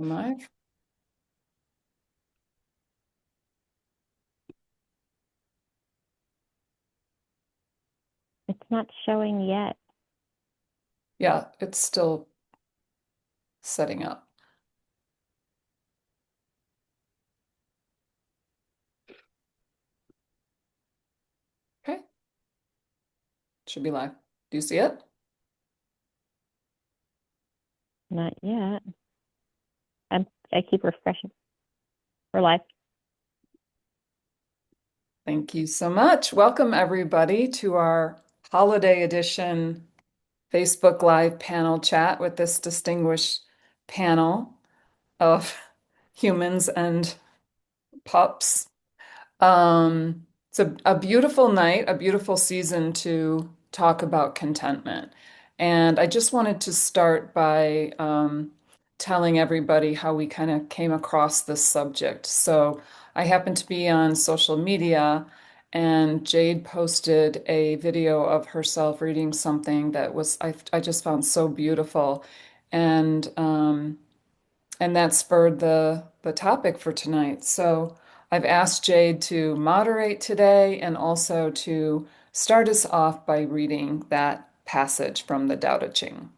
Live? It's not showing yet. Yeah, it's still setting up. Okay, should be live. Do you see it? Not yet. I keep refreshing. We're live. Thank you so much. Welcome, everybody, to our holiday edition Facebook Live panel chat with this distinguished panel of humans and pups. It's a beautiful night, a beautiful season to talk about contentment. And I just wanted to start by telling everybody how we kind of came across this subject. So I happened to be on social media, and Jade posted a video of herself reading something that I just found so beautiful. And that spurred the topic for tonight. So I've asked Jade to moderate today and also to start us off by reading that passage from the Tao Te Ching.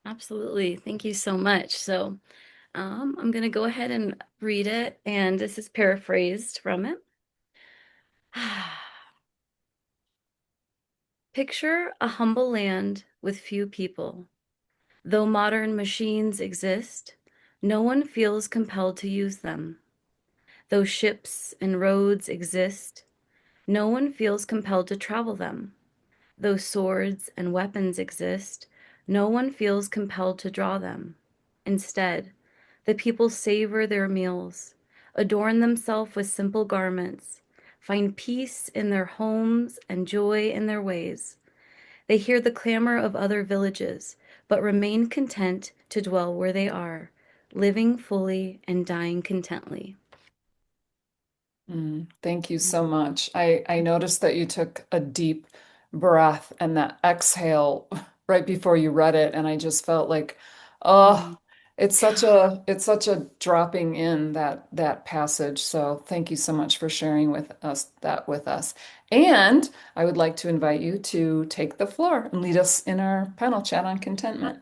Absolutely. Thank you so much. I'm going to go ahead and read it, and this is paraphrased from it. Picture a humble land with few people. Though modern machines exist, no one feels compelled to use them. Though ships and roads exist, no one feels compelled to travel them. Though swords and weapons exist, no one feels compelled to draw them. Instead, the people savor their meals, adorn themselves with simple garments, find peace in their homes and joy in their ways. They hear the clamor of other villages, but remain content to dwell where they are, living fully and dying contently. Thank you so much. I noticed that you took a deep breath and that exhale right before you read it, and I just felt like, oh, Mm. it's such a dropping in that passage. So thank you so much for sharing with us. And I would like to invite you to take the floor and lead us in our panel chat on contentment.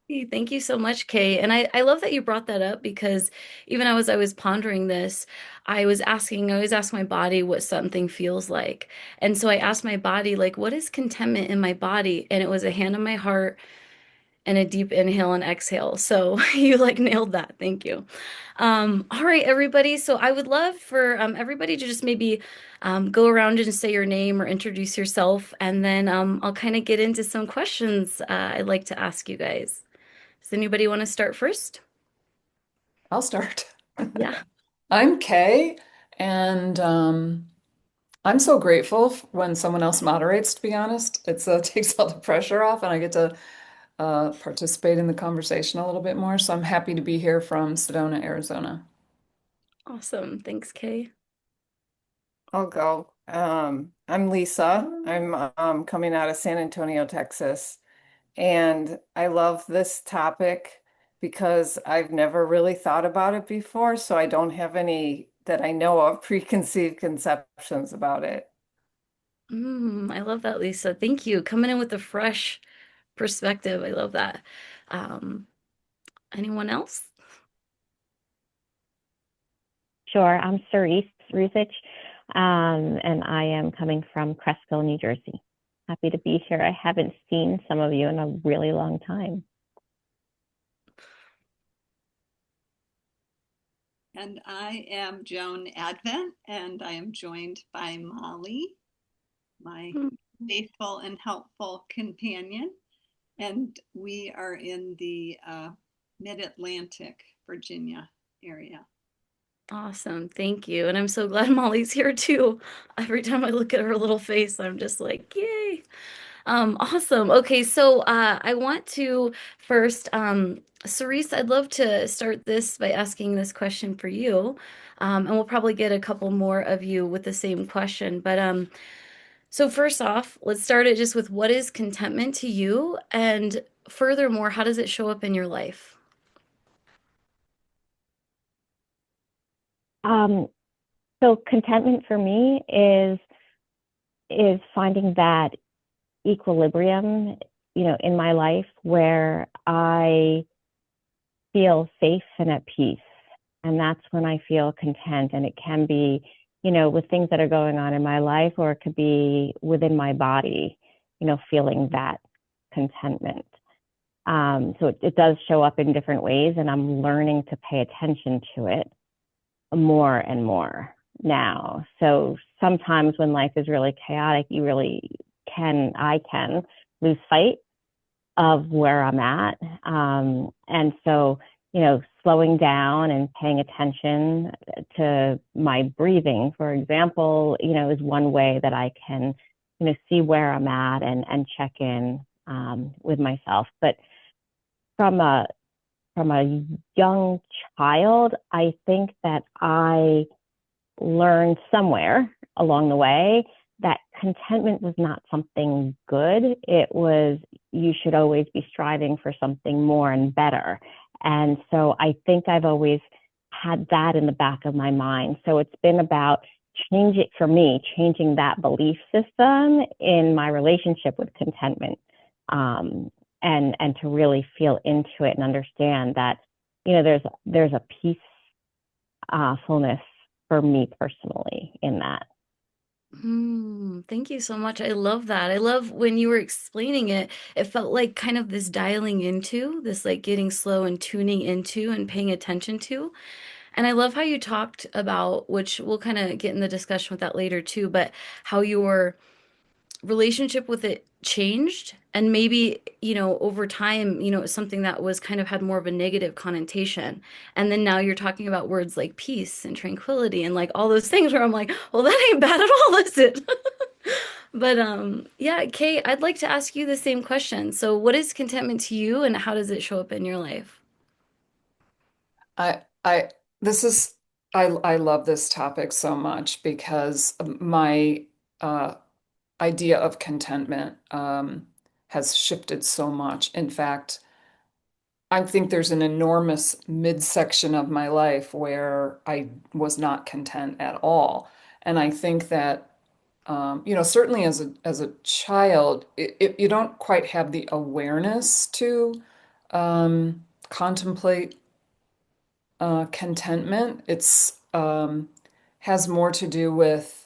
Hey, thank you so much, Kay. And I love that you brought that up because even as I was pondering this, I always ask my body what something feels like. And so I asked my body, like, what is contentment in my body? And it was a hand on my heart and a deep inhale and exhale. So you like nailed that. Thank you. All right, everybody. So I would love for everybody to just maybe go around and say your name or introduce yourself, and then I'll kind of get into some questions I'd like to ask you guys. Does anybody want to start first? I'll start. Yeah. I'm Kay, and I'm so grateful when someone else moderates, to be honest. It's takes all the pressure off, and I get to participate in the conversation a little bit more. So I'm happy to be here from Sedona, Arizona. Awesome. Thanks, Kay. I'll go. I'm Lisa. I'm coming out of San Antonio, Texas, and I love this topic because I've never really thought about it before, so I don't have any that I know of preconceived conceptions about it. I love that, Lisa. Thank you. Coming in with a fresh perspective. I love that. Um, Anyone else? Sure, I'm Cerise Rusich, and I am coming from Crestville, New Jersey. Happy to be here. I haven't seen some of you in a really long time. And I am Joan Advent, and I am joined by Molly, my Mm. faithful and helpful companion. And we are in the mid-Atlantic, Virginia area. Awesome. Thank you. And I'm so glad Molly's here too. Every time I look at her little face, I'm just like, yay. Awesome. Okay, so I want to first, Cerise, I'd love to start this by asking this question for you. And we'll probably get a couple more of you with the same question. So first off, let's start it just with what is contentment to you? And furthermore, how does it show up in your life? Um, so contentment for me is finding that equilibrium, in my life where I feel safe and at peace. And that's when I feel content. And it can be, with things that are going on in my life, or it could be within my body, feeling that contentment. So it does show up in different ways, and I'm learning to pay attention to it more and more now. So sometimes when life is really chaotic, I can lose sight of where I'm at. And so, slowing down and paying attention to my breathing, for example, is one way that I can, see where I'm at and check in with myself. But from a from a young child, I think that I learned somewhere along the way that contentment was not something good. It was, you should always be striving for something more and better. And so I think I've always had that in the back of my mind. So it's been about changing that belief system in my relationship with contentment. And to really feel into it and understand that, there's a peacefulness for me personally in that. Thank you so much. I love that. I love when you were explaining it, it felt like kind of this dialing into, this like getting slow and tuning into and paying attention to. And I love how you talked about, which we'll kind of get in the discussion with that later too, but how your relationship with it changed, and maybe over time it's something that was kind of had more of a negative connotation, and then now you're talking about words like peace and tranquility and like all those things where I'm like, well, that ain't bad at all, is it? But yeah, Kate, I'd like to ask you the same question. So what is contentment to you, and how does it show up in your life? I this is I love this topic so much because my idea of contentment has shifted so much. In fact, I think there's an enormous midsection of my life where I was not content at all. And I think that certainly as a child, you don't quite have the awareness to contemplate contentment. It's has more to do with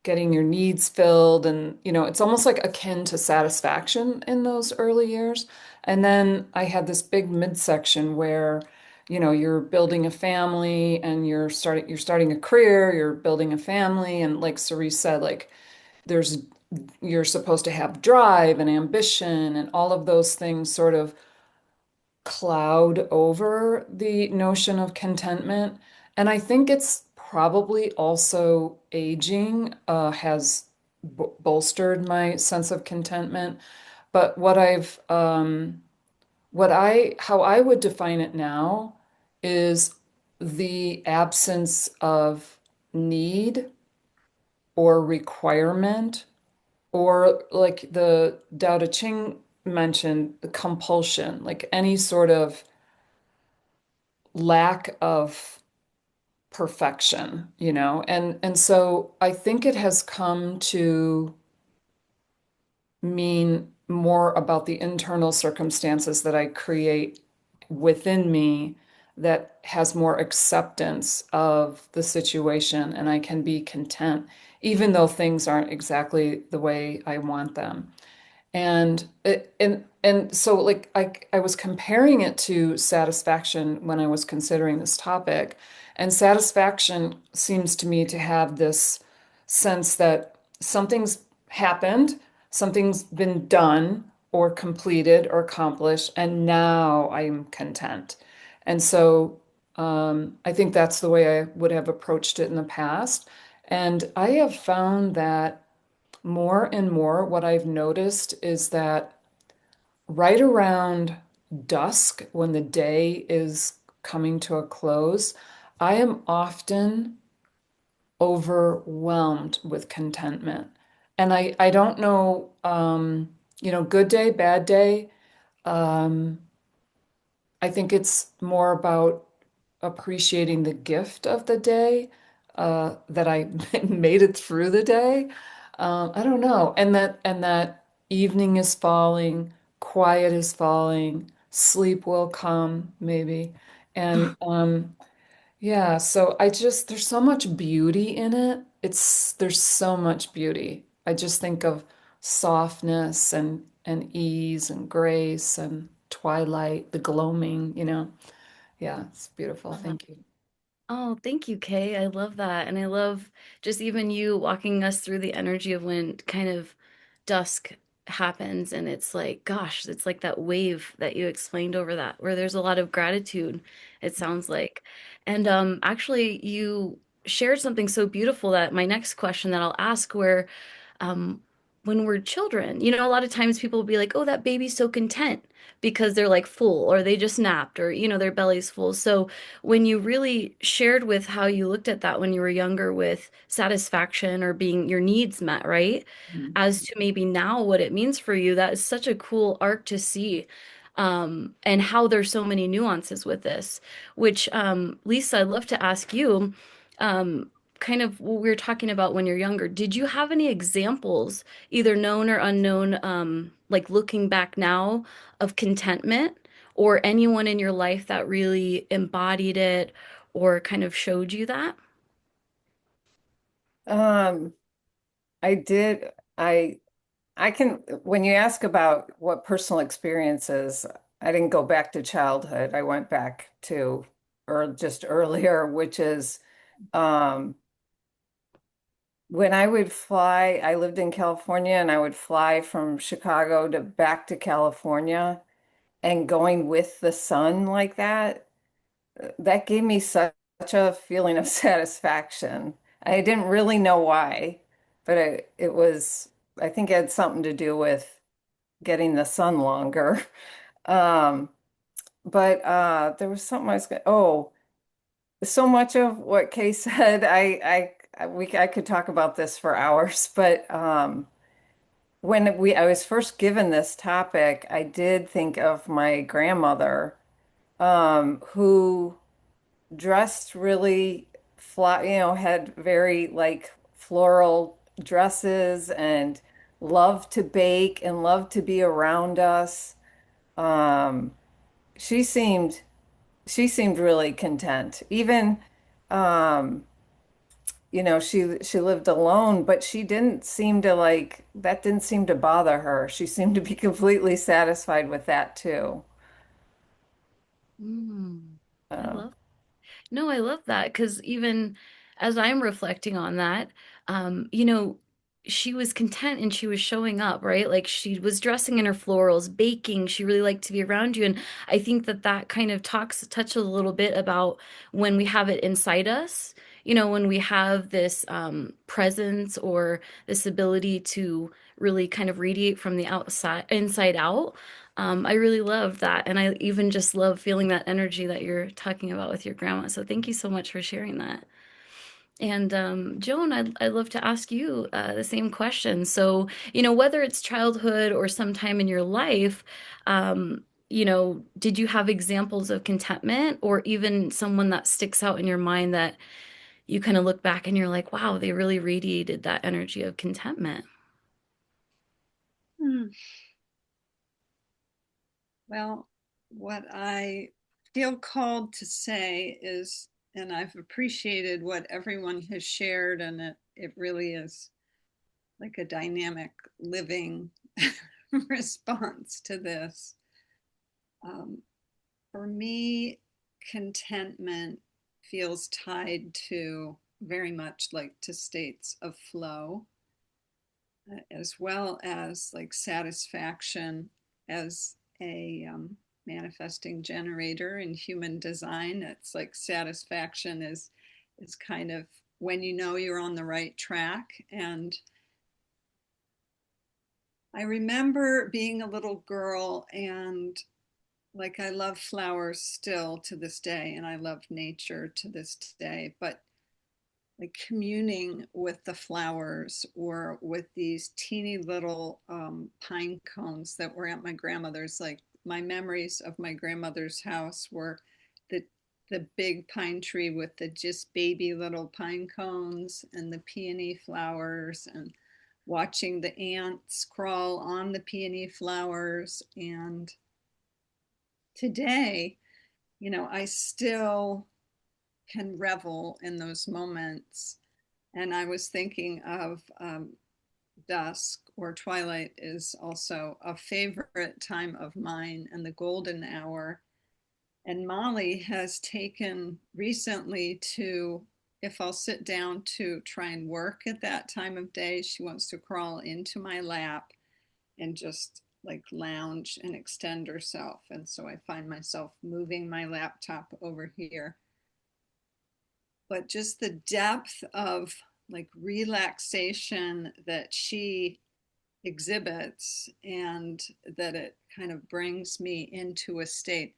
getting your needs filled, and it's almost like akin to satisfaction in those early years. And then I had this big midsection where you're building a family and you're starting a career, you're building a family, and like Cerise said, like there's you're supposed to have drive and ambition, and all of those things sort of cloud over the notion of contentment. And I think it's probably also aging has bolstered my sense of contentment. But how I would define it now is the absence of need or requirement, or like the Tao Te Ching mentioned, the compulsion, like any sort of lack of perfection, and so I think it has come to mean more about the internal circumstances that I create within me that has more acceptance of the situation, and I can be content even though things aren't exactly the way I want them. And so like I was comparing it to satisfaction when I was considering this topic. And satisfaction seems to me to have this sense that something's happened, something's been done or completed or accomplished, and now I'm content. And so I think that's the way I would have approached it in the past. And I have found that more and more, what I've noticed is that right around dusk, when the day is coming to a close, I am often overwhelmed with contentment. And I don't know, good day, bad day. Um, I think it's more about appreciating the gift of the day, that I made it through the day. I don't know. And that evening is falling, quiet is falling, sleep will come, maybe. And yeah, so there's so much beauty in it. There's so much beauty. I just think of softness and ease and grace and twilight, the gloaming, you know. Yeah, it's beautiful. Thank you. Oh, thank you, Kay. I love that. And I love just even you walking us through the energy of when kind of dusk happens. And it's like, gosh, it's like that wave that you explained over that, where there's a lot of gratitude, it sounds like. And actually, you shared something so beautiful that my next question that I'll ask, where um, when we're children, a lot of times people will be like, oh, that baby's so content because they're like full or they just napped or, their belly's full. So when you really shared with how you looked at that when you were younger with satisfaction or being your needs met, right? Mhm. As to maybe now what it means for you, that is such a cool arc to see. And how there's so many nuances with this, which, Lisa, I'd love to ask you, um, kind of what we were talking about when you're younger. Did you have any examples, either known or unknown, like looking back now, of contentment or anyone in your life that really embodied it or kind of showed you that? Um, I did. I can, when you ask about what personal experiences, I didn't go back to childhood. I went back to, or just earlier, which is um, when I would fly. I lived in California, and I would fly from Chicago to back to California, and going with the sun like that, that gave me such a feeling of satisfaction. I didn't really know why, but it was, I think it had something to do with getting the sun longer. Um, but there was something I was going, oh, so much of what Kay said, I could talk about this for hours, but when I was first given this topic, I did think of my grandmother, who dressed really flat, had very like floral dresses and loved to bake and loved to be around us. Um, she seemed she seemed really content. Even she lived alone, but she didn't seem to like that didn't seem to bother her. She seemed to be completely satisfied with that too. Mm, I Uh, love No, I love that because even as I'm reflecting on that, um, you know, she was content and she was showing up, right? Like she was dressing in her florals, baking. She really liked to be around you, and I think that that kind of touches a little bit about when we have it inside us. When we have this presence or this ability to really kind of radiate from the outside, inside out. I really love that. And I even just love feeling that energy that you're talking about with your grandma. So thank you so much for sharing that. And Joan, I'd love to ask you the same question. So, whether it's childhood or sometime in your life, did you have examples of contentment or even someone that sticks out in your mind that you kind of look back and you're like, wow, they really radiated that energy of contentment? Hmm. Well, what I feel called to say is, and I've appreciated what everyone has shared, and it really is like a dynamic living response to this. Um, for me, contentment feels tied to very much like to states of flow, as well as like satisfaction as a manifesting generator in human design. It's like satisfaction is kind of when you know you're on the right track. And I remember being a little girl, and like I love flowers still to this day, and I love nature to this day, but like communing with the flowers or with these teeny little pine cones that were at my grandmother's. Like my memories of my grandmother's house were the the big pine tree with the just baby little pine cones and the peony flowers, and watching the ants crawl on the peony flowers. And today, I still can revel in those moments. And I was thinking of dusk or twilight is also a favorite time of mine, and the golden hour. And Molly has taken recently to, if I'll sit down to try and work at that time of day, she wants to crawl into my lap and just like lounge and extend herself. And so I find myself moving my laptop over here. But just the depth of like relaxation that she exhibits, and that it kind of brings me into a state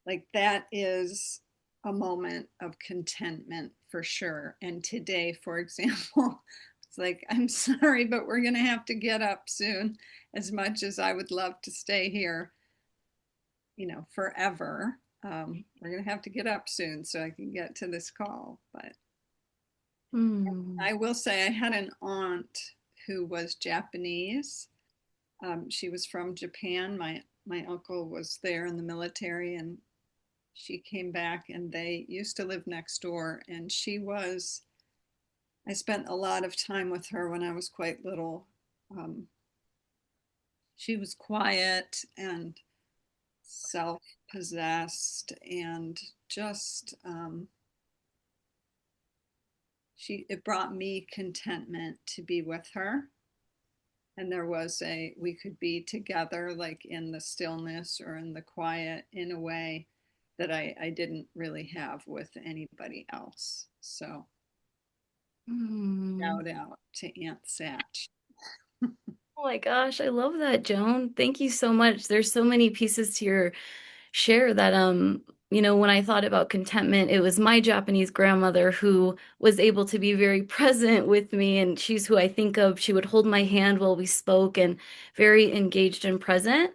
like that is a moment of contentment for sure. And today, for example, it's like, I'm sorry, but we're going to have to get up soon. As much as I would love to stay here, forever, we're going to have to get up soon so I can get to this call. But Hmm. I will say I had an aunt who was Japanese. She was from Japan. My uncle was there in the military, and she came back, and they used to live next door. And I spent a lot of time with her when I was quite little. Um, she was quiet and self-possessed, and just it brought me contentment to be with her. And we could be together like in the stillness or in the quiet in a way that I didn't really have with anybody else. So Hmm. shout out to Aunt Satch. Oh my gosh, I love that, Joan. Thank you so much. There's so many pieces to your share that when I thought about contentment, it was my Japanese grandmother who was able to be very present with me, and she's who I think of. She would hold my hand while we spoke and very engaged and present.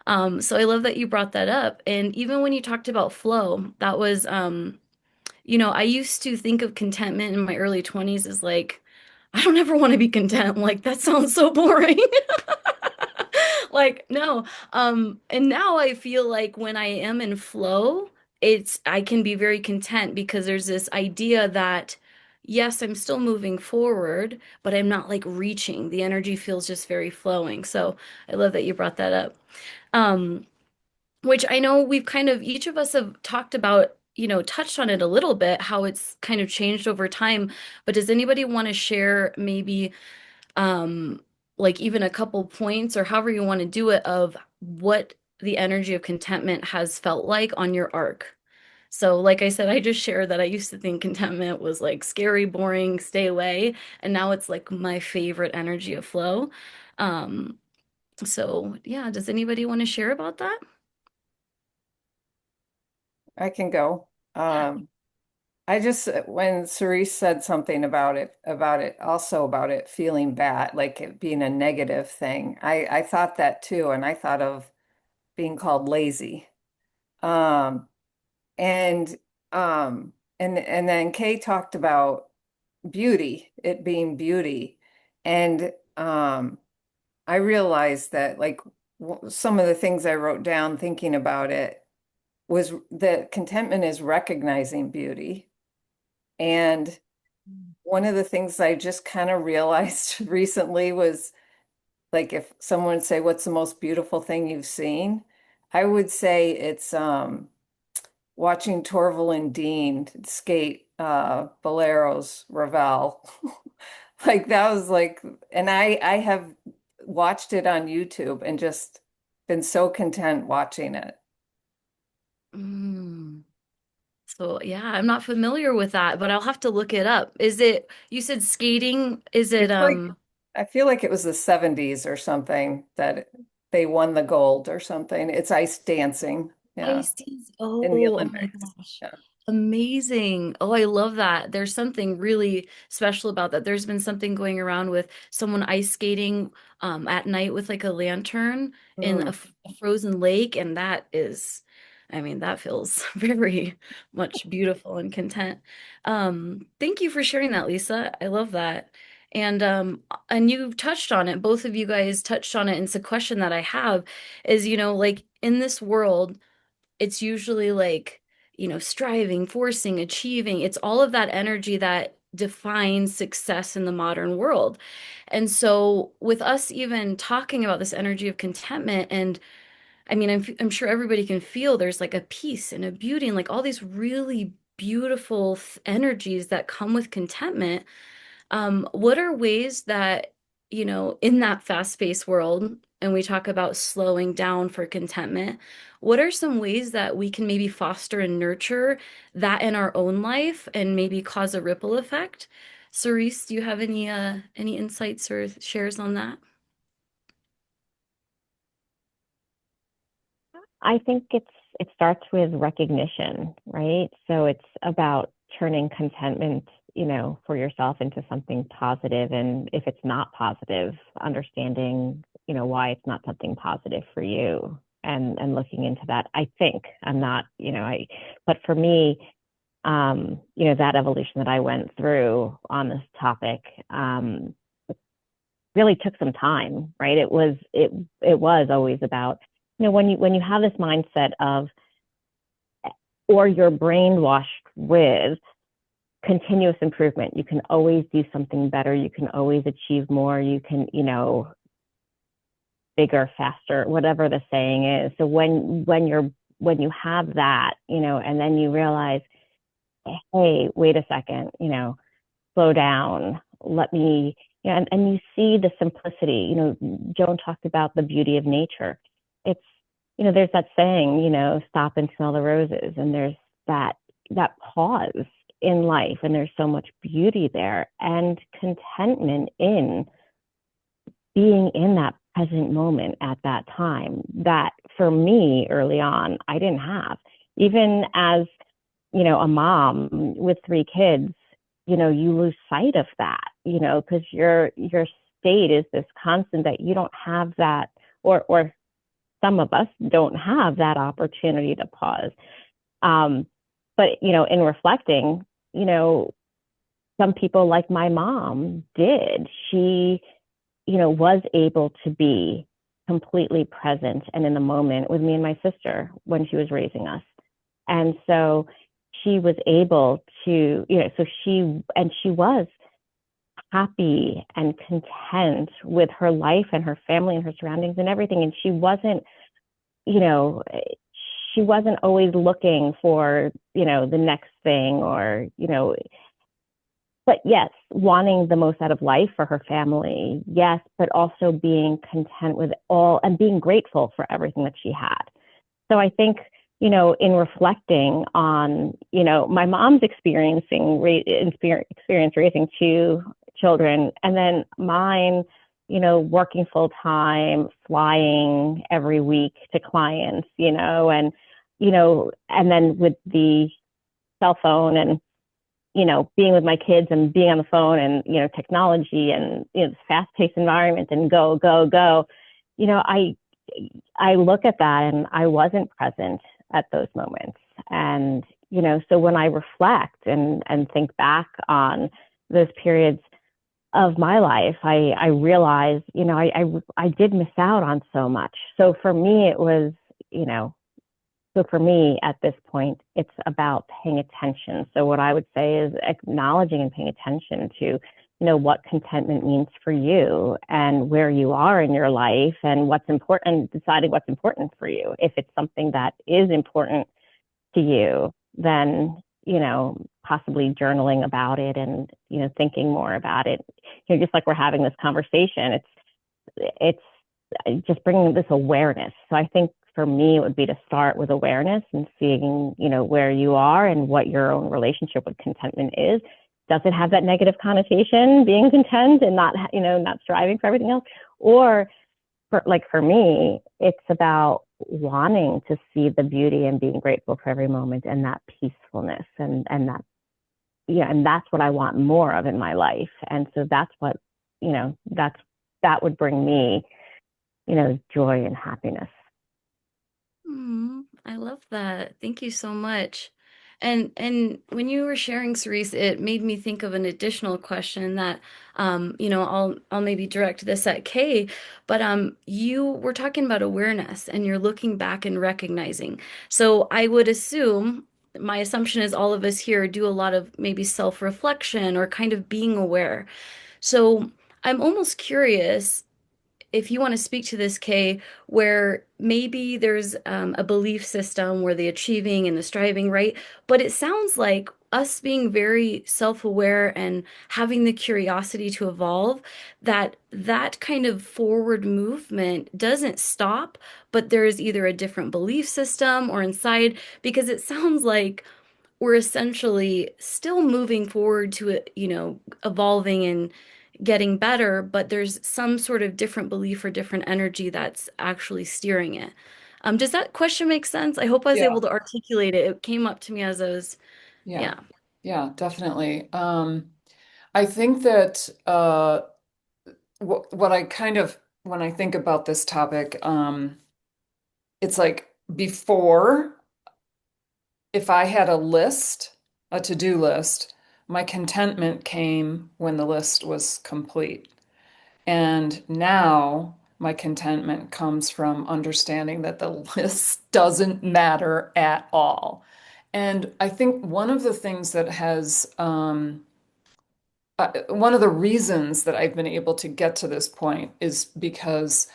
So I love that you brought that up. And even when you talked about flow, that was I used to think of contentment in my early 20s as like, I don't ever want to be content. Like, that sounds so boring. Like, no. And now I feel like when I am in flow, I can be very content because there's this idea that, yes, I'm still moving forward, but I'm not like reaching. The energy feels just very flowing. So I love that you brought that up. Um, which I know we've kind of each of us have talked about, touched on it a little bit, how it's kind of changed over time. But does anybody want to share maybe um like even a couple points or however you want to do it of what the energy of contentment has felt like on your arc? So, like I said, I just shared that I used to think contentment was like scary, boring, stay away, and now it's like my favorite energy of flow. Um, so yeah, does anybody want to share about that? I can go. I just when Cerise said something also about it feeling bad, like it being a negative thing. I thought that too, and I thought of being called lazy. Um, and and then Kay talked about beauty, it being beauty, and I realized that like some of the things I wrote down thinking about it was that contentment is recognizing beauty. And one of the things I just kind of realized recently was like if someone would say, "What's the most beautiful thing you've seen?" I would say it's watching Torval and Dean skate Bolero's Ravel. Like that was like, and I have watched it on YouTube and just been so content watching it. Mm. So yeah, I'm not familiar with that, but I'll have to look it up. You said skating? Is it It's like I feel like it was the 70s or something that they won the gold or something. It's ice dancing, yeah, ice dance? in the Oh my Olympics. gosh. Yeah. Amazing. Oh, I love that. There's something really special about that. There's been something going around with someone ice skating at night with like a lantern in Mm. a frozen lake, and that is, I mean, that feels very much beautiful and content. Thank you for sharing that, Lisa. I love that. And you've touched on it, both of you guys touched on it. And it's a question that I have is, like in this world, it's usually like, striving, forcing, achieving. It's all of that energy that defines success in the modern world. And so, with us even talking about this energy of contentment, and I mean, I'm sure everybody can feel there's like a peace and a beauty and like all these really beautiful energies that come with contentment. What are ways that, in that fast-paced world, and we talk about slowing down for contentment, what are some ways that we can maybe foster and nurture that in our own life and maybe cause a ripple effect? Cerise, do you have any insights or shares on that? I think it starts with recognition, right? So it's about turning contentment, for yourself into something positive. And if it's not positive, understanding, why it's not something positive for you and looking into that. I think I'm not, but for me, that evolution that I went through on this topic, really took some time, right? It was always about, when you have this mindset of, or you're brainwashed with continuous improvement, you can always do something better, you can always achieve more, you can, bigger, faster, whatever the saying is. So when you have that, and then you realize, hey, wait a second, slow down, let me, and you see the simplicity. Joan talked about the beauty of nature. It's, there's that saying, stop and smell the roses, and there's that pause in life, and there's so much beauty there and contentment in being in that present moment at that time, that for me early on I didn't have. Even as, a mom with three kids, you lose sight of that, because your state is this constant that you don't have that, or some of us don't have that opportunity to pause. But in reflecting, some people like my mom did. She, was able to be completely present and in the moment with me and my sister when she was raising us. And so she was able to, she was happy and content with her life and her family and her surroundings and everything. And she wasn't, you know, she wasn't always looking for, the next thing, or, but yes, wanting the most out of life for her family. Yes, but also being content with all and being grateful for everything that she had. So I think, in reflecting on, my mom's experience raising two children, and then mine, working full time, flying every week to clients, and then with the cell phone and, being with my kids and being on the phone and, technology and, this fast paced environment and go, go, go, I look at that and I wasn't present at those moments. And, so when I reflect and think back on those periods of my life, I realize, I did miss out on so much. So for me, it was, so for me at this point, it's about paying attention. So what I would say is acknowledging and paying attention to, what contentment means for you and where you are in your life and what's important, and deciding what's important for you. If it's something that is important to you, then, possibly journaling about it and, thinking more about it, just like we're having this conversation, it's just bringing this awareness. So I think for me, it would be to start with awareness and seeing, where you are and what your own relationship with contentment is. Does it have that negative connotation, being content and not, not striving for everything else? Or for me, it's about wanting to see the beauty and being grateful for every moment and that peacefulness and that, and that's what I want more of in my life. And so that's what, that would bring me, joy and happiness. I love that. Thank you so much. And when you were sharing, Cerise, it made me think of an additional question that I'll maybe direct this at Kay, but you were talking about awareness and you're looking back and recognizing. So I would assume my assumption is all of us here do a lot of maybe self-reflection or kind of being aware. So I'm almost curious if you want to speak to this, Kay, where maybe there's a belief system where the achieving and the striving, right? But it sounds like us being very self-aware and having the curiosity to evolve, that kind of forward movement doesn't stop, but there is either a different belief system or inside, because it sounds like we're essentially still moving forward to it, evolving and getting better, but there's some sort of different belief or different energy that's actually steering it. Does that question make sense? I hope I was able Yeah, to articulate it. It came up to me as I was, yeah, yeah. yeah, definitely. I think that what I kind of when I think about this topic, it's like before, if I had a list, a to-do list, my contentment came when the list was complete. And now my contentment comes from understanding that the list doesn't matter at all. And I think one of the things that has, one of the reasons that I've been able to get to this point is because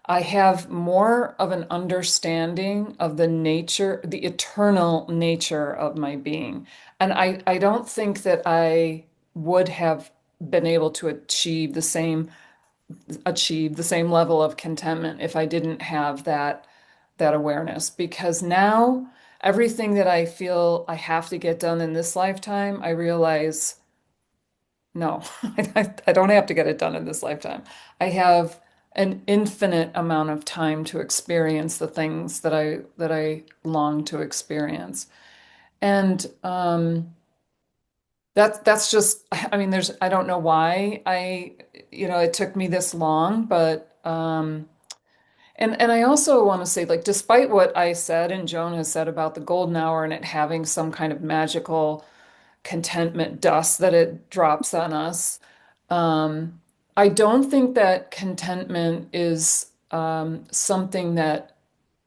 I have more of an understanding of the nature, the eternal nature of my being. And I don't think that I would have been able to achieve the same level of contentment if I didn't have that awareness, because now everything that I feel I have to get done in this lifetime, I realize no, I don't have to get it done in this lifetime. I have an infinite amount of time to experience the things that I long to experience. And that's just, I mean, I don't know why it took me this long, but and I also want to say, like, despite what I said and Joan has said about the golden hour and it having some kind of magical contentment dust that it drops on us, um, I don't think that contentment is something that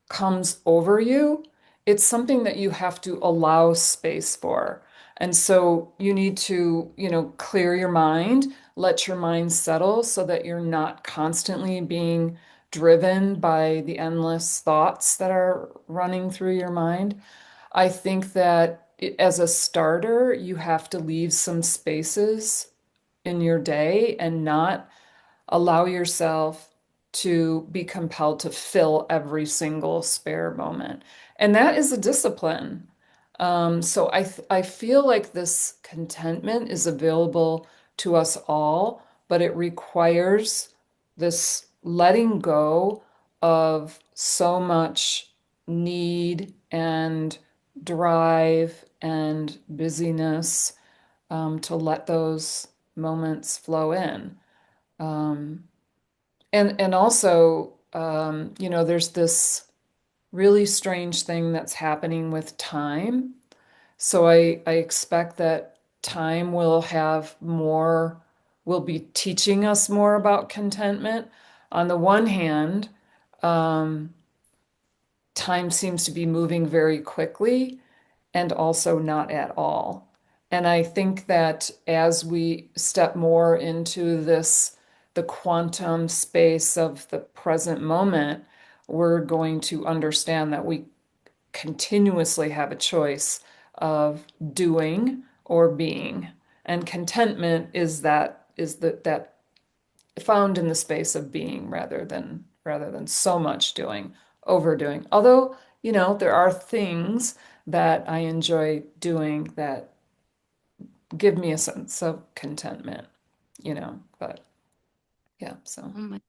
comes over you. It's something that you have to allow space for. And so you need to, clear your mind, let your mind settle so that you're not constantly being driven by the endless thoughts that are running through your mind. I think that as a starter, you have to leave some spaces in your day and not allow yourself to be compelled to fill every single spare moment. And that is a discipline. So I feel like this contentment is available to us all, but it requires this letting go of so much need and drive and busyness, to let those moments flow in. Um, and also, there's this really strange thing that's happening with time. So I expect that time will be teaching us more about contentment. On the one hand, um, time seems to be moving very quickly and also not at all. And I think that as we step more into the quantum space of the present moment, we're going to understand that we continuously have a choice of doing or being. And contentment is that found in the space of being rather than so much doing, overdoing. Although, there are things that I enjoy doing that give me a sense of contentment, but yeah, so Oh my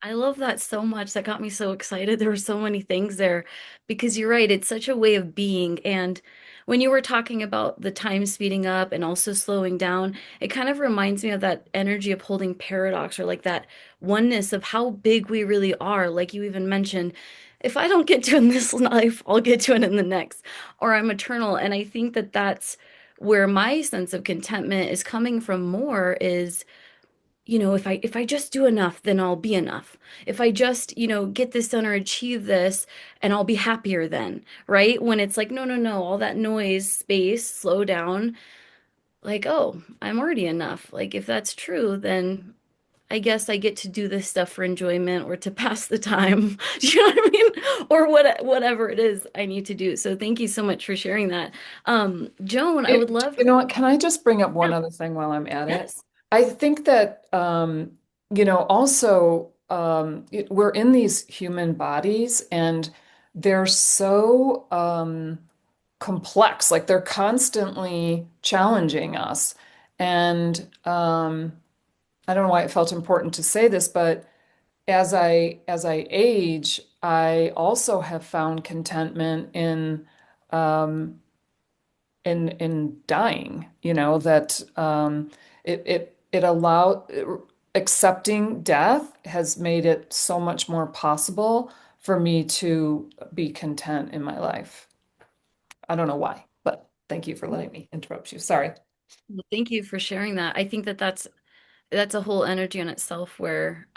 I love that so much. That got me so excited. There were so many things there because you're right. It's such a way of being. And when you were talking about the time speeding up and also slowing down, it kind of reminds me of that energy upholding paradox or like that oneness of how big we really are. Like you even mentioned, if I don't get to it in this life, I'll get to it in the next, or I'm eternal. And I think that that's where my sense of contentment is coming from more is, if I just do enough, then I'll be enough. If I just, get this done or achieve this, and I'll be happier then, right? When it's like, no, no, no, all that noise, space, slow down, like, oh, I'm already enough. Like, if that's true, then I guess I get to do this stuff for enjoyment or to pass the time. You know what I mean? Or whatever it is I need to do. So thank you so much for sharing that. Joan, I would love. You know what? Can I just bring up one Yeah, other thing while I'm at it? yes. I think that, also we're in these human bodies and they're so complex, like they're constantly challenging us. And I don't know why it felt important to say this, but as I age, I also have found contentment um, in dying, that it allow accepting death has made it so much more possible for me to be content in my life. I don't know why, but thank you for letting me interrupt you. Sorry. Well, thank you for sharing that. I think that that's a whole energy in itself where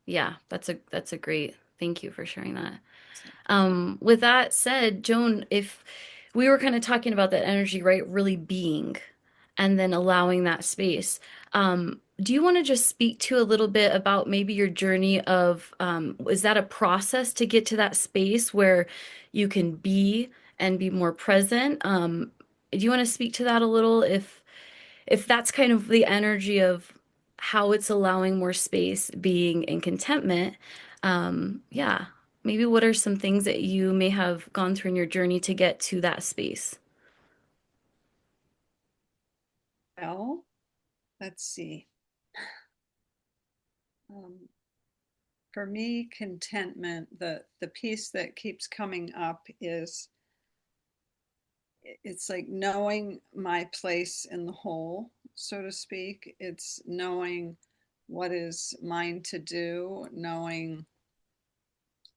yeah, that's a great thank you for sharing that. With that said, Joan, if we were kind of talking about that energy, right, really being and then allowing that space, do you want to just speak to a little bit about maybe your journey of, is that a process to get to that space where you can be and be more present? Do you want to speak to that a little if that's kind of the energy of how it's allowing more space, being in contentment, yeah, maybe what are some things that you may have gone through in your journey to get to that space? Well, let's see. Um, for me, contentment, the piece that keeps coming up is it's like knowing my place in the whole, so to speak. It's knowing what is mine to do, knowing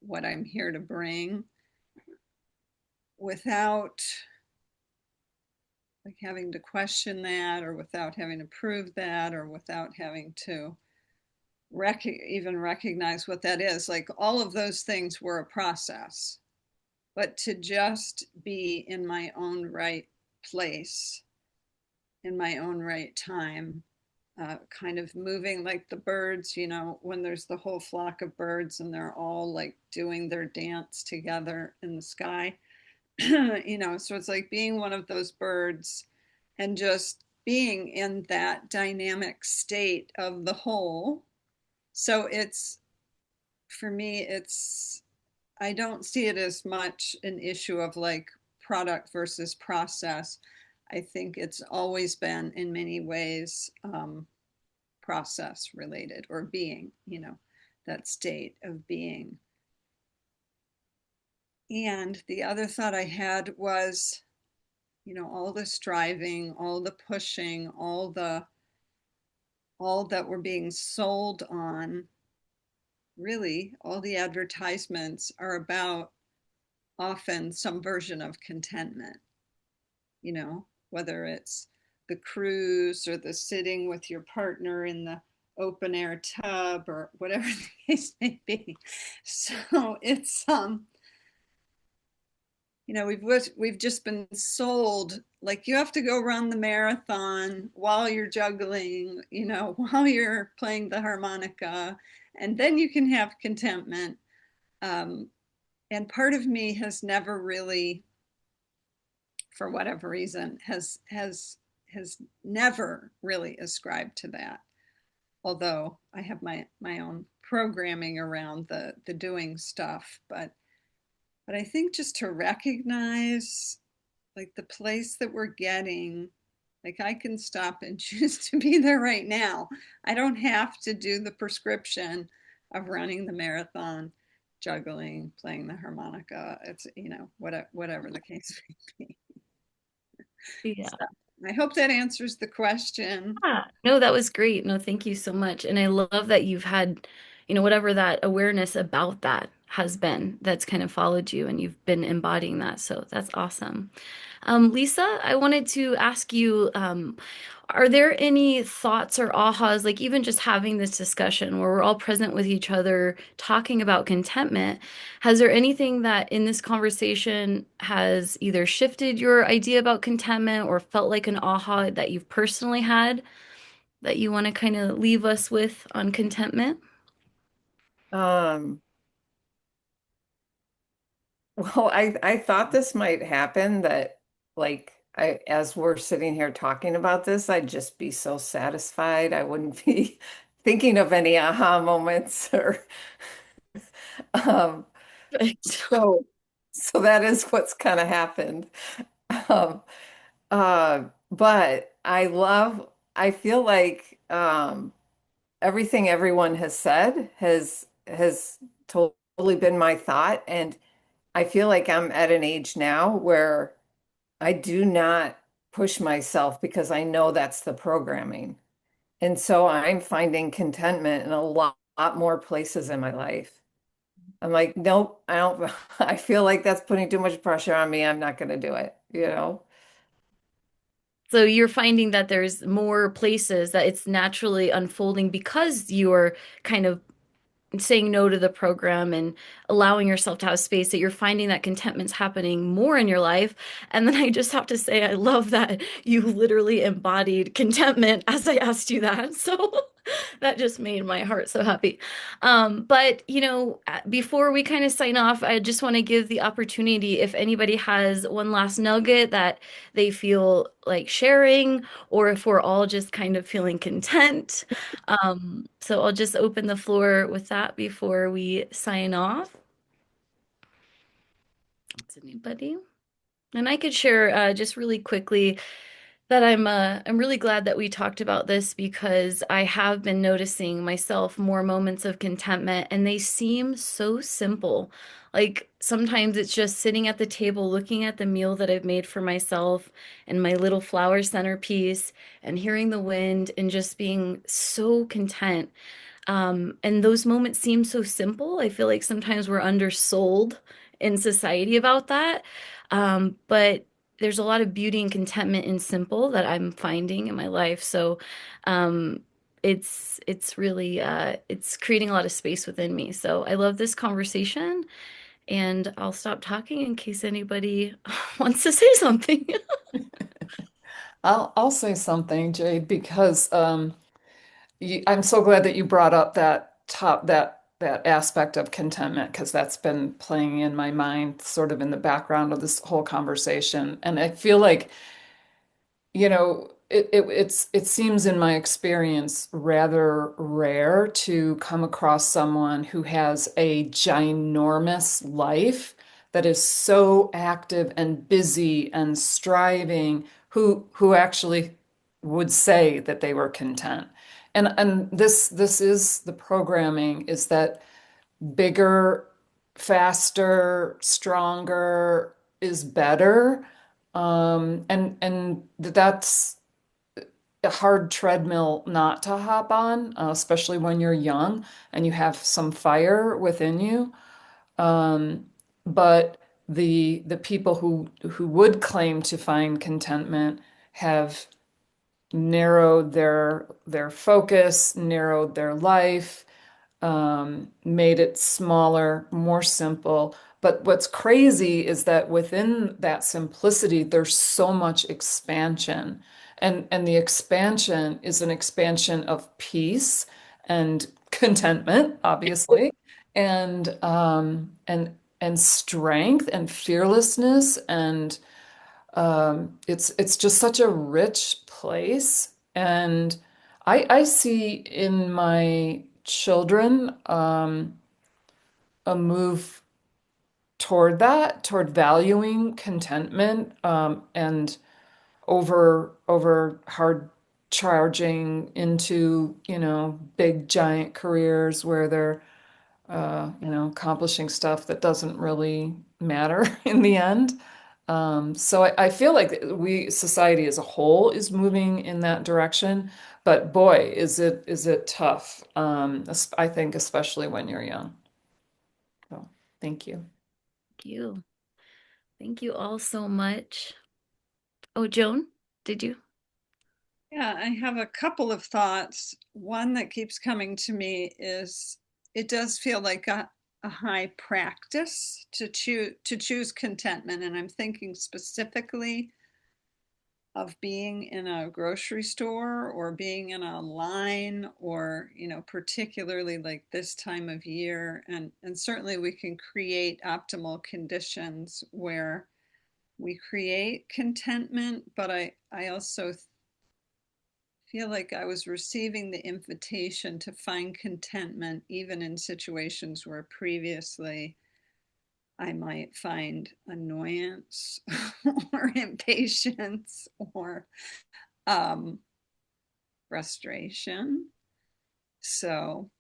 what I'm here to bring without like having to question that or without having to prove that or without having to even recognize what that is. Like all of those things were a process, but to just be in my own right place, in my own right time, kind of moving like the birds, when there's the whole flock of birds and they're all like doing their dance together in the sky, so it's like being one of those birds and just being in that dynamic state of the whole. So it's for me, I don't see it as much an issue of like product versus process. I think it's always been in many ways process related or being, that state of being. And the other thought I had was, all the striving, all the pushing, all that we're being sold on, really, all the advertisements are about often some version of contentment, whether it's the cruise or the sitting with your partner in the open air tub or whatever the case may be. So it's we've just been sold like you have to go run the marathon while you're juggling, while you're playing the harmonica, and then you can have contentment. And part of me has never really, for whatever reason, has never really ascribed to that. Although I have my own programming around the doing stuff, but I think just to recognize like the place that we're getting, like I can stop and choose to be there right now. I don't have to do the prescription of running the marathon, juggling, playing the harmonica. It's, whatever the case may be. Yeah. So I hope that answers the question. No, that was great. No, thank you so much. And I love that you've had, whatever that awareness about that has been that's kind of followed you and you've been embodying that. So that's awesome. Lisa, I wanted to ask you, are there any thoughts or ahas, like even just having this discussion where we're all present with each other talking about contentment? Has there anything that in this conversation has either shifted your idea about contentment or felt like an aha that you've personally had that you want to kind of leave us with on contentment? Um, well, I thought this might happen that like as we're sitting here talking about this, I'd just be so satisfied. I wouldn't be thinking of any aha moments or um so so that is what's kind of happened. Um but I feel like everything everyone has said has totally been my thought, and I feel like I'm at an age now where I do not push myself because I know that's the programming. And so I'm finding contentment in a lot more places in my life. I'm like, nope, I don't, I feel like that's putting too much pressure on me. I'm not going to do it, you know? So you're finding that there's more places that it's naturally unfolding because you're kind of saying no to the program and allowing yourself to have space that you're finding that contentment's happening more in your life. And then I just have to say, I love that you literally embodied contentment as I asked you that. So that just made my heart so happy. But, before we kind of sign off, I just want to give the opportunity if anybody has one last nugget that they feel like sharing, or if we're all just kind of feeling content. So I'll just open the floor with that before we sign off. Does anybody? And I could share just really quickly that I'm really glad that we talked about this because I have been noticing myself more moments of contentment and they seem so simple. Like sometimes it's just sitting at the table looking at the meal that I've made for myself and my little flower centerpiece and hearing the wind and just being so content. And those moments seem so simple. I feel like sometimes we're undersold in society about that. But there's a lot of beauty and contentment in simple that I'm finding in my life. So um, it's really it's creating a lot of space within me. So I love this conversation, and I'll stop talking in case anybody wants to say something. I'll say something, Jade, because I'm so glad that you brought up that aspect of contentment because that's been playing in my mind, sort of in the background of this whole conversation. And I feel like it seems in my experience rather rare to come across someone who has a ginormous life that is so active and busy and striving, who actually would say that they were content. And this is the programming, is that bigger, faster, stronger is better. And that's a hard treadmill not to hop on, especially when you're young and you have some fire within you. Um, but the people who would claim to find contentment have narrowed their focus, narrowed their life, made it smaller, more simple. But what's crazy is that within that simplicity, there's so much expansion. And the expansion is an expansion of peace and contentment, obviously, and strength and fearlessness. And it's just such a rich place. And I see in my children a move toward that, toward valuing contentment and over hard charging into, big giant careers where they're accomplishing stuff that doesn't really matter in the end. So I feel like society as a whole is moving in that direction, but boy, is it tough. I think especially when you're young. So. Thank you. Thank you. Thank you all so much. Oh, Joan, did you? Yeah, I have a couple of thoughts. One that keeps coming to me is it does feel like a high practice to choose contentment. And I'm thinking specifically of being in a grocery store or being in a line or, particularly like this time of year. And certainly we can create optimal conditions where we create contentment, but I also feel like I was receiving the invitation to find contentment even in situations where previously I might find annoyance or impatience or um, frustration. So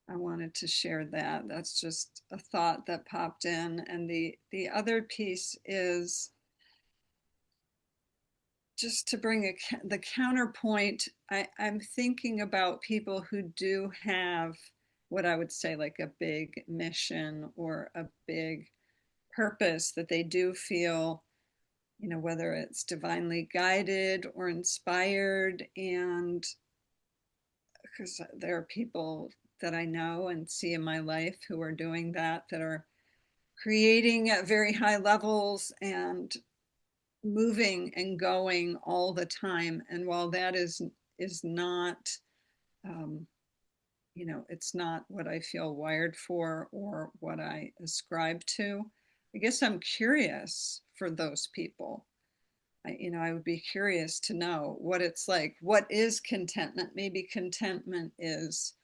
I wanted to share that. That's just a thought that popped in. And the other piece is just to bring the counterpoint. I'm thinking about people who do have what I would say like a big mission or a big purpose that they do feel, whether it's divinely guided or inspired. And because there are people that I know and see in my life who are doing that are creating at very high levels and moving and going all the time. And while that is not, um, it's not what I feel wired for or what I ascribe to. I guess I'm curious for those people. I would be curious to know what it's like. What is contentment? Maybe contentment is,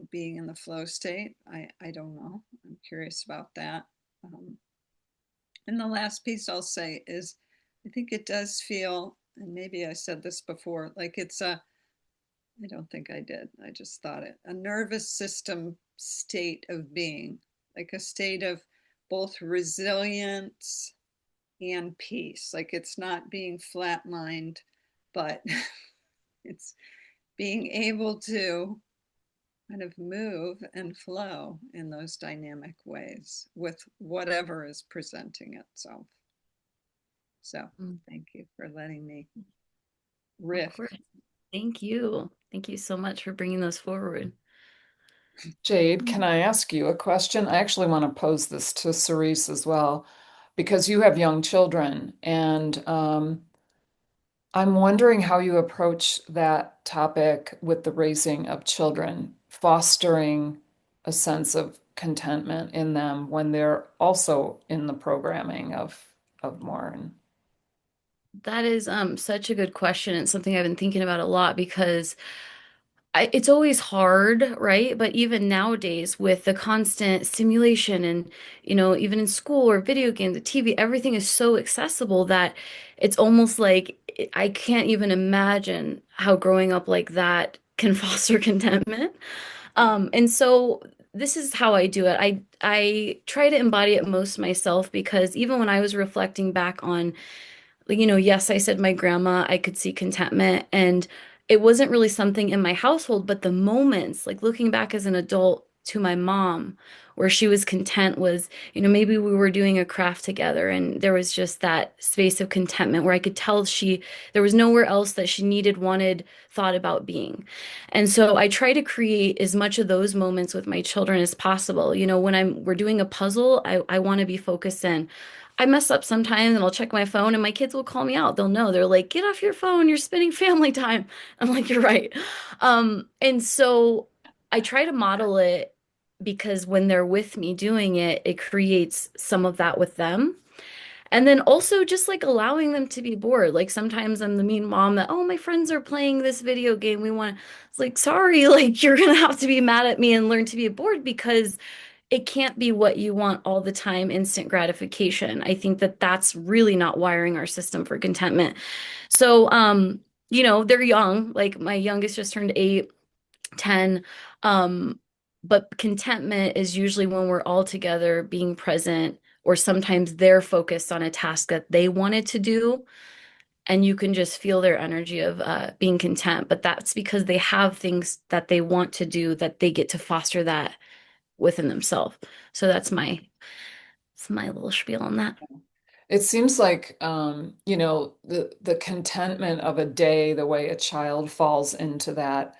being in the flow state. I don't know. I'm curious about that. Um, And the last piece I'll say is I think it does feel, and maybe I said this before, like I don't think I did, I just thought it, a nervous system state of being, like a state of both resilience and peace. Like it's not being flatlined, but it's being able to kind of move and flow in those dynamic ways with whatever is presenting itself. So Mm, thank you for letting me of riff. course. Thank you. Thank you so much for bringing those forward. Jade, can I ask you a question? I actually want to pose this to Cerise as well, because you have young children, and I'm wondering how you approach that topic with the raising of children, fostering a sense of contentment in them when they're also in the programming of more. And That is such a good question. It's something I've been thinking about a lot because it's always hard, right? But even nowadays, with the constant stimulation and, even in school or video games, the TV, everything is so accessible that it's almost like I can't even imagine how growing up like that can foster contentment. And so this is how I do it. I try to embody it most myself because even when I was reflecting back on like, yes, I said my grandma, I could see contentment. And it wasn't really something in my household, but the moments, like looking back as an adult to my mom, where she was content was, maybe we were doing a craft together and there was just that space of contentment where I could tell there was nowhere else that she needed, wanted, thought about being. And so I try to create as much of those moments with my children as possible. When we're doing a puzzle, I want to be focused in. I mess up sometimes and I'll check my phone and my kids will call me out. They'll know. They're like, "Get off your phone. You're spending family time." I'm like, "You're right." And so I try to model it because when they're with me doing it, it creates some of that with them. And then also just like allowing them to be bored. Like sometimes I'm the mean mom that, "Oh, my friends are playing this video game. We want to." It's like, "Sorry, like you're gonna have to be mad at me and learn to be bored because it can't be what you want all the time, instant gratification." I think that that's really not wiring our system for contentment. So, they're young. Like my youngest just turned 8, 10. Um, but contentment is usually when we're all together being present, or sometimes they're focused on a task that they wanted to do. And you can just feel their energy of being content. But that's because they have things that they want to do that they get to foster that within themselves. So that's my little spiel on that. It seems like the contentment of a day, the way a child falls into that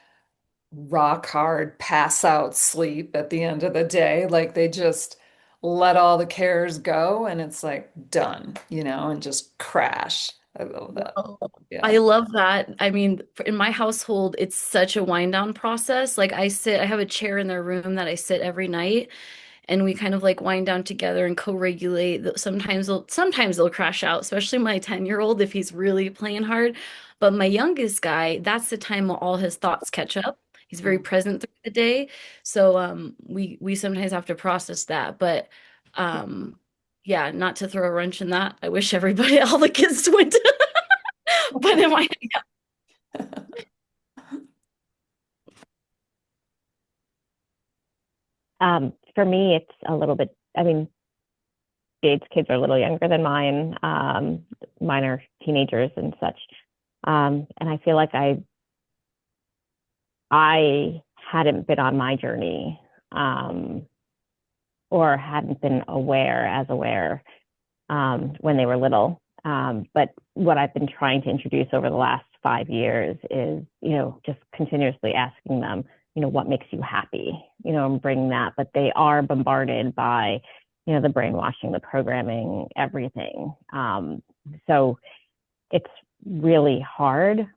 rock hard pass out sleep at the end of the day, like they just let all the cares go and it's like done, and just crash. I love that. Oh, I Yeah. love that. I mean, in my household, it's such a wind down process. Like I have a chair in their room that I sit every night and we kind of like wind down together and co-regulate. Sometimes they'll crash out, especially my 10-year-old if he's really playing hard. But my youngest guy, that's the time when all his thoughts catch up. He's very Mm. present through the day. So we sometimes have to process that. But yeah, not to throw a wrench in that. I wish everybody all the kids went. But am I For me, it's a little bit, I mean, Jade's kids are a little younger than mine. Mine are teenagers and such. And I feel like I hadn't been on my journey, or hadn't been as aware, when they were little. But what I've been trying to introduce over the last 5 years is, just continuously asking them, what makes you happy, and bring that. But they are bombarded by, the brainwashing, the programming, everything. So it's really hard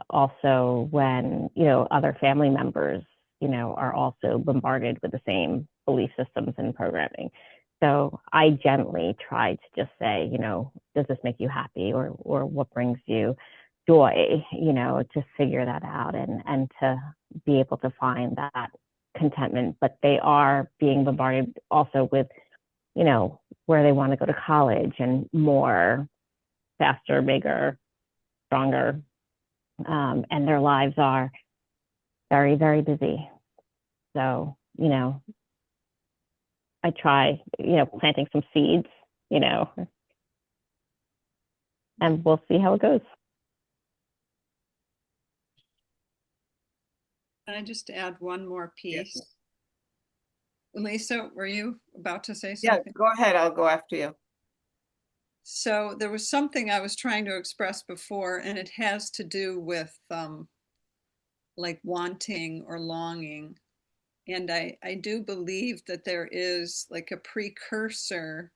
also when, other family members, are also bombarded with the same belief systems and programming. So I gently try to just say, does this make you happy, or what brings you joy, to figure that out, and to be able to find that contentment. But they are being bombarded also with, where they want to go to college and more, faster, bigger, stronger. And their lives are very, very busy. So, I try, planting some seeds, and we'll see how it goes. Can I just add one more Yeah. piece? Lisa, were you about to say Yeah, something? go ahead. I'll go after you. So there was something I was trying to express before, and it has to do with like wanting or longing. And I do believe that there is like a precursor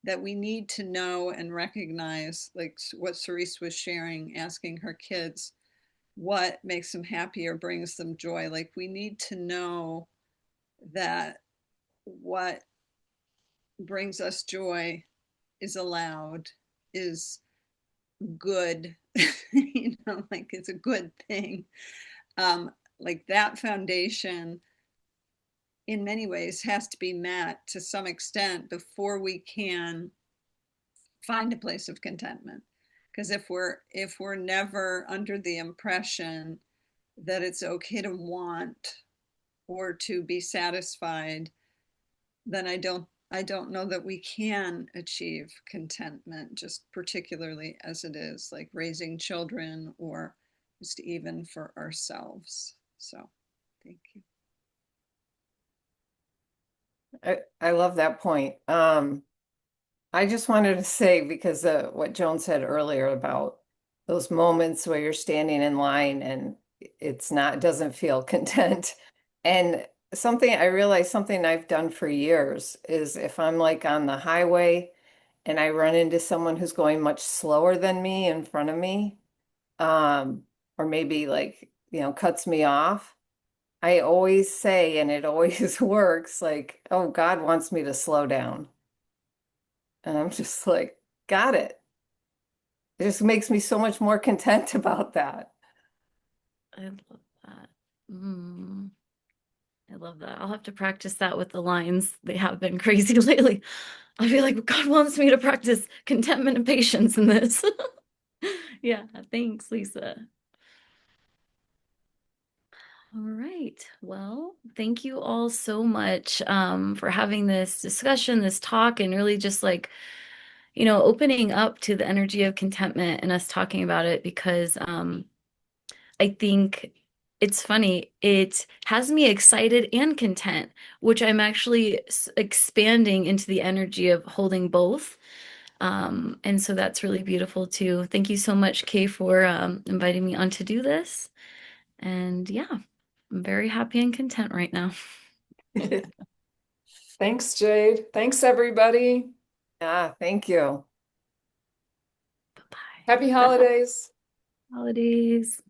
that we need to know and recognize, like what Cerise was sharing, asking her kids what makes them happy or brings them joy. Like we need to know that what brings us joy is allowed, is good, like it's a good thing. Um, like that foundation in many ways has to be met to some extent before we can find a place of contentment. Because if we're never under the impression that it's okay to want or to be satisfied, then I don't know that we can achieve contentment, just particularly as it is like raising children or just even for ourselves. So thank you. I love that point. I just wanted to say, because what Joan said earlier about those moments where you're standing in line and doesn't feel content. And I realize something I've done for years is if I'm like on the highway and I run into someone who's going much slower than me in front of me, um, or maybe like, cuts me off, I always say, and it always works, like, oh, God wants me to slow down. And I'm just like, got it. It just makes me so much more content about that. I love that. Mm, I love that. I'll have to practice that with the lines. They have been crazy lately. I'll be like, God wants me to practice contentment and patience in this. Yeah, thanks, Lisa. All right. Well, thank you all so much for having this discussion, this talk, and really just like, opening up to the energy of contentment and us talking about it because I think it's funny. It has me excited and content, which I'm actually expanding into the energy of holding both. And so that's really beautiful too. Thank you so much, Kay, for inviting me on to do this. And yeah, I'm very happy and content right now. Thanks, Jade. Thanks, everybody. Yeah, thank you. Bye-bye. Happy holidays. Holidays.